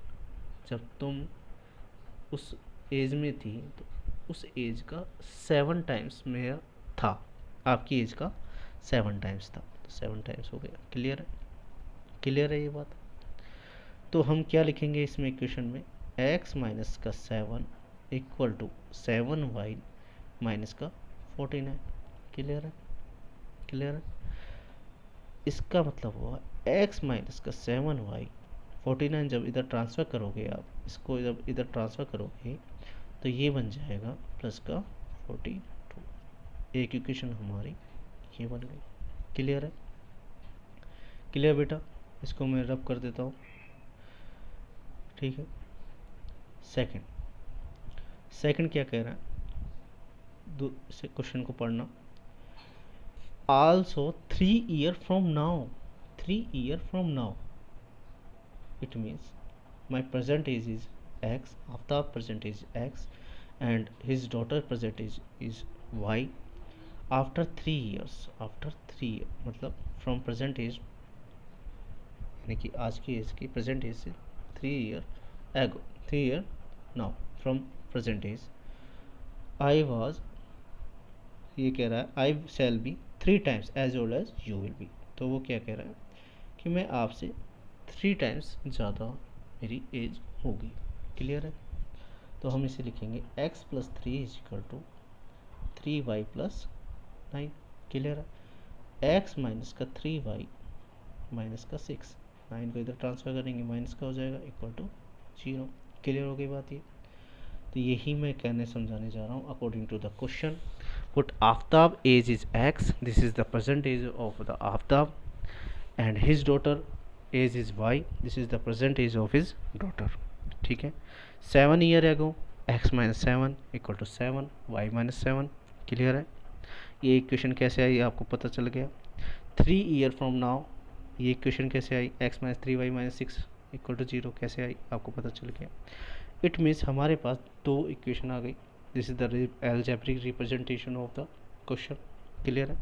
जब तुम उस एज में थी तो उस एज का 7 टाइम्स मेरा था, आपकी एज का 7 टाइम्स था, तो 7 टाइम्स हो गया। क्लियर है, क्लियर है ये बात। तो हम क्या लिखेंगे इसमें इक्वेशन में, x माइनस का 7 इक्वल टू 7y माइनस का 49। क्लियर है, क्लियर है। इसका मतलब हुआ x माइनस का 7y, 49 जब इधर ट्रांसफ़र करोगे, आप इसको जब इधर ट्रांसफ़र करोगे तो ये बन जाएगा प्लस का 42। एक इक्वेशन हमारी ये बन गई। क्लियर है, क्लियर बेटा। इसको मैं रब कर देता हूँ। ठीक है। सेकंड, सेकंड क्या कह रहा है, क्वेश्चन को पढ़ना। Also 3 year from now, 3 year from now, it means my present age is x, Aftab present age x and his daughter present age is y after 3 years, after 3 year मतलब from present age यानी कि आज की as की present as से 3 year ago, 3 year now from present age I was, ये कह रहा है I shall be 3 times as old as you will be. तो वो क्या कह रहा है कि मैं आपसे 3 टाइम्स ज़्यादा मेरी एज होगी। क्लियर है। तो हम इसे लिखेंगे x plus 3 is equal to 3y plus 9। Clear है। x माइनस का 3y माइनस का 6 9 को इधर ट्रांसफ़र करेंगे, माइनस का हो जाएगा इक्वल टू 0। क्लियर हो गई बात ये? तो यही मैं कहने समझाने जा रहा हूँ according to the question. Put Aftab age is x, this is the present age of the Aftab, and his daughter age is y, this is the present age of his daughter. ठीक है, 7 year ago x minus 7 equal to 7, y minus 7। Clear है? ये equation कैसे आई आपको पता चल गया। 3 year from now ये इक्वेशन कैसे आई, x minus 3 y minus 6 equal to 0 कैसे आई आपको पता चल गया। इट मीन्स हमारे पास दो इक्वेशन आ गई। This is the algebraic representation of the question. Clear है?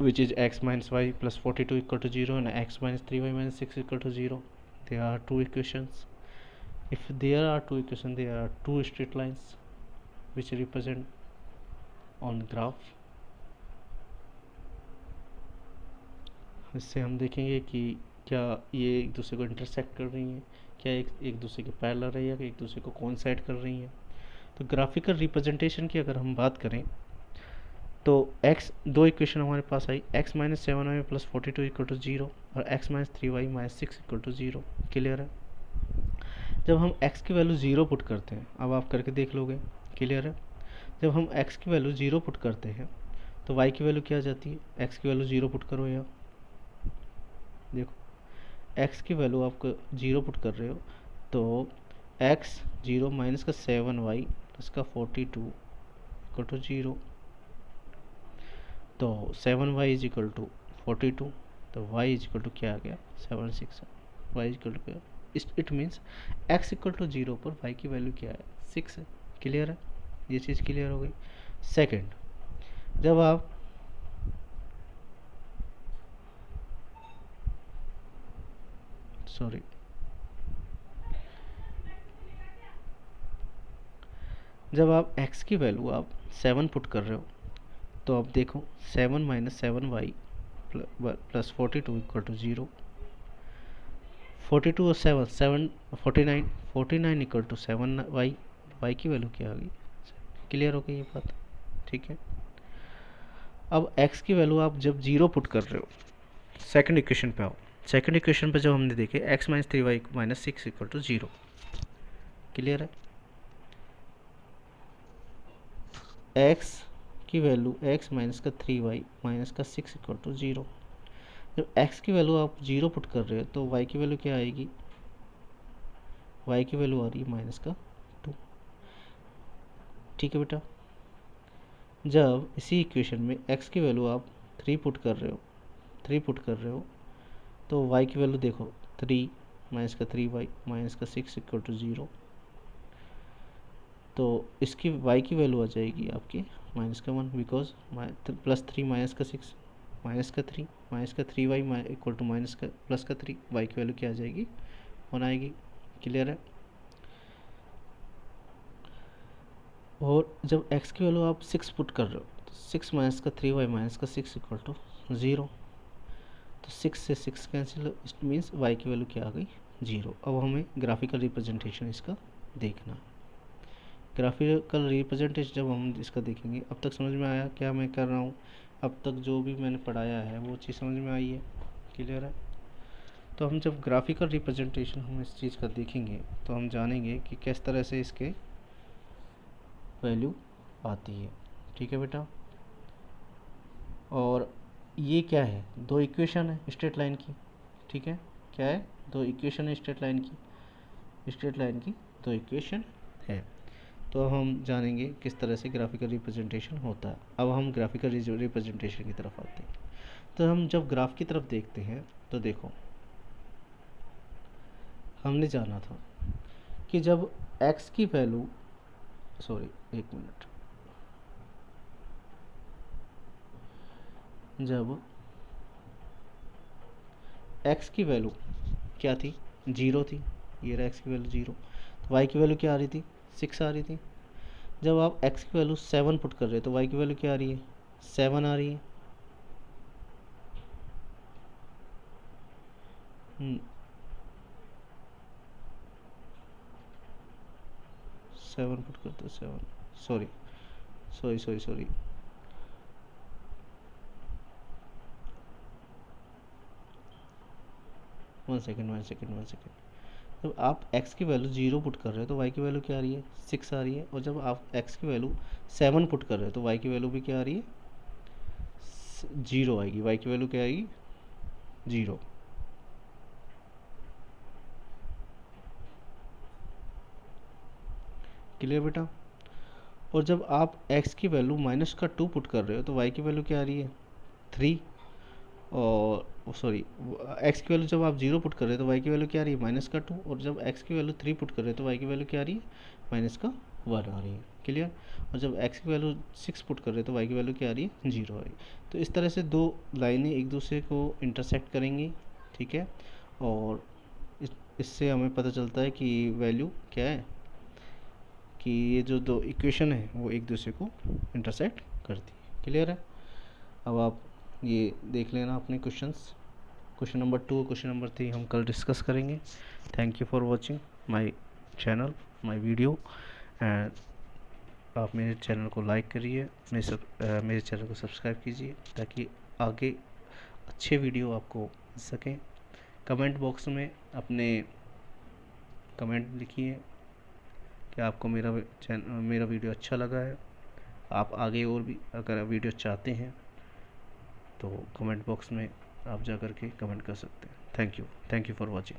which is x minus y plus 42 equal to 0 and x minus 3y minus 6 equal to 0. There are two equations. If there are two equations, there are two straight lines which represent on graph. इससे हम देखेंगे कि क्या ये एक दूसरे को intersect कर रही हैं, क्या एक दूसरे के पैरेलल है या एक दूसरे को कोइंसाइड कर रही हैं। तो ग्राफिकल रिप्रेजेंटेशन की अगर हम बात करें तो x, दो इक्वेशन हमारे पास आई, x minus 7y plus 42 equal to 0 और x minus 3y minus 6 equal to 0। Clear है? जब हम x की वैल्यू 0 पुट करते हैं, अब आप करके देख लोगे। क्लियर है? जब हम x की वैल्यू 0 पुट करते हैं तो y की वैल्यू क्या आ जाती है, x की वैल्यू 0 पुट करो, यहाँ देखो x की वैल्यू आपको 0 पुट कर रहे हो तो x 0 माइनस का 7y प्लस का 42 इक्वल टू 0। तो 7y इज इक्वल टू 42, तो y इज इक्वल टू क्या आ गया 76, y इज इक्वल टू क्या, it means x equal to 0 पर y की वैल्यू क्या है 6 है। क्लियर है? ये चीज़ क्लियर हो गई। सेकंड, जब आप सॉरी जब आप x की वैल्यू आप 7 पुट कर रहे हो तो अब देखो 7 minus 7y plus 42 equal to 0। 42 और 7 49 इक्वल टू 7y, y की वैल्यू क्या आ गई। क्लियर हो गई ये बात? ठीक है। अब x की वैल्यू आप जब 0 पुट कर रहे हो, सेकंड इक्वेशन पे आओ। सेकंड इक्वेशन पे जब हमने देखे x minus 3y minus 6 equal to 0। Clear है? x की वैल्यू x माइनस का 3y माइनस का 6 इक्वल टू 0। जब x की वैल्यू आप 0 पुट कर रहे हो तो y की वैल्यू क्या आएगी, y की वैल्यू आ रही है माइनस का 2। ठीक है बेटा? जब इसी इक्वेशन में x की वैल्यू आप 3 पुट कर रहे हो तो y की वैल्यू देखो 3 माइनस का 3y माइनस का 6 इक्वल टू 0। तो इसकी y की वैल्यू आ जाएगी आपकी माइनस का 1, बिकॉज प्लस 3 माइनस का 6 माइनस का 3 माइनस का 3y इक्वल टू माइनस का प्लस का 3, y की वैल्यू क्या आ जाएगी 1 आएगी। क्लियर है? और जब x की वैल्यू आप 6 पुट कर रहे हो तो 6 माइनस का 3y माइनस का 6 इक्वल टू 0। तो 6 से 6 कैंसिल, इट मीन्स y की वैल्यू क्या आ गई 0। अब हमें ग्राफिकल रिप्रेजेंटेशन इसका देखना है। ग्राफिकल रिप्रेजेंटेशन जब हम इसका देखेंगे, अब तक समझ में आया क्या मैं कर रहा हूँ, अब तक जो भी मैंने पढ़ाया है वो चीज़ समझ में आई है। क्लियर है? तो हम जब ग्राफिकल रिप्रेजेंटेशन हम इस चीज़ का देखेंगे तो हम जानेंगे कि किस तरह से इसके वैल्यू आती है। ठीक है बेटा? और ये क्या है, दो इक्वेशन है स्ट्रेट लाइन की। ठीक है? क्या है, दो इक्वेशन है स्ट्रेट लाइन की दो इक्वेशन है। तो हम जानेंगे किस तरह से ग्राफिकल रिप्रेजेंटेशन होता है। अब हम ग्राफिकल रिप्रेजेंटेशन की तरफ आते हैं। तो हम जब ग्राफ की तरफ देखते हैं तो देखो हमने जाना था कि जब x की वैल्यू, सॉरी एक मिनट, जब x की वैल्यू क्या थी 0 थी, ये रहा x की वैल्यू 0, तो y की वैल्यू क्या आ रही थी 6 आ रही थी। जब आप x की वैल्यू 7 पुट कर रहे हो तो y की वैल्यू क्या आ रही है 7 आ रही है। 7 पुट करते हो 7, sorry one second one second one second. जब आप x की वैल्यू 0 पुट कर रहे हो तो y की वैल्यू क्या आ रही है, 6 आ रही है। और जब आप x की वैल्यू 7 पुट कर रहे हो तो y की वैल्यू भी क्या आ रही है, 0 आएगी। y की वैल्यू क्या आएगी, 0। क्लियर बेटा। और जब आप x की वैल्यू -2 पुट कर रहे हो तो y की वैल्यू क्या आ रही है, 3। और सॉरी, x की वैल्यू जब आप 0 पुट कर रहे हो तो y की वैल्यू क्या आ रही है, -2। और जब x की वैल्यू 3 पुट कर रहे हो तो y की वैल्यू क्या आ रही है, -1 आ रही है। क्लियर। और जब x की वैल्यू 6 पुट कर रहे हो तो y की वैल्यू क्या आ रही है, 0 आ रही है। तो इस तरह से दो लाइनें एक दूसरे को इंटरसेक्ट करेंगी, ठीक है। और इससे हमें पता चलता है कि वैल्यू क्या है, कि ये जो दो इक्वेशन है वो एक दूसरे को इंटरसेक्ट करती है। क्लियर है। अब आप ये देख लेना अपने questions, question number 2, question number 3 हम कल डिस्कस करेंगे। Thank you for watching my channel, my video. And आप मेरे चैनल को लाइक करिए, मेरे चैनल को सब्सक्राइब कीजिए ताकि आगे अच्छे वीडियो आपको मिल सकें। कमेंट बॉक्स में अपने कमेंट लिखिए कि आपको मेरा वीडियो अच्छा लगा है। आप आगे और भी अगर वीडियो चाहते हैं तो कमेंट बॉक्स में आप जा कर के कमेंट कर सकते हैं। Thank you for watching.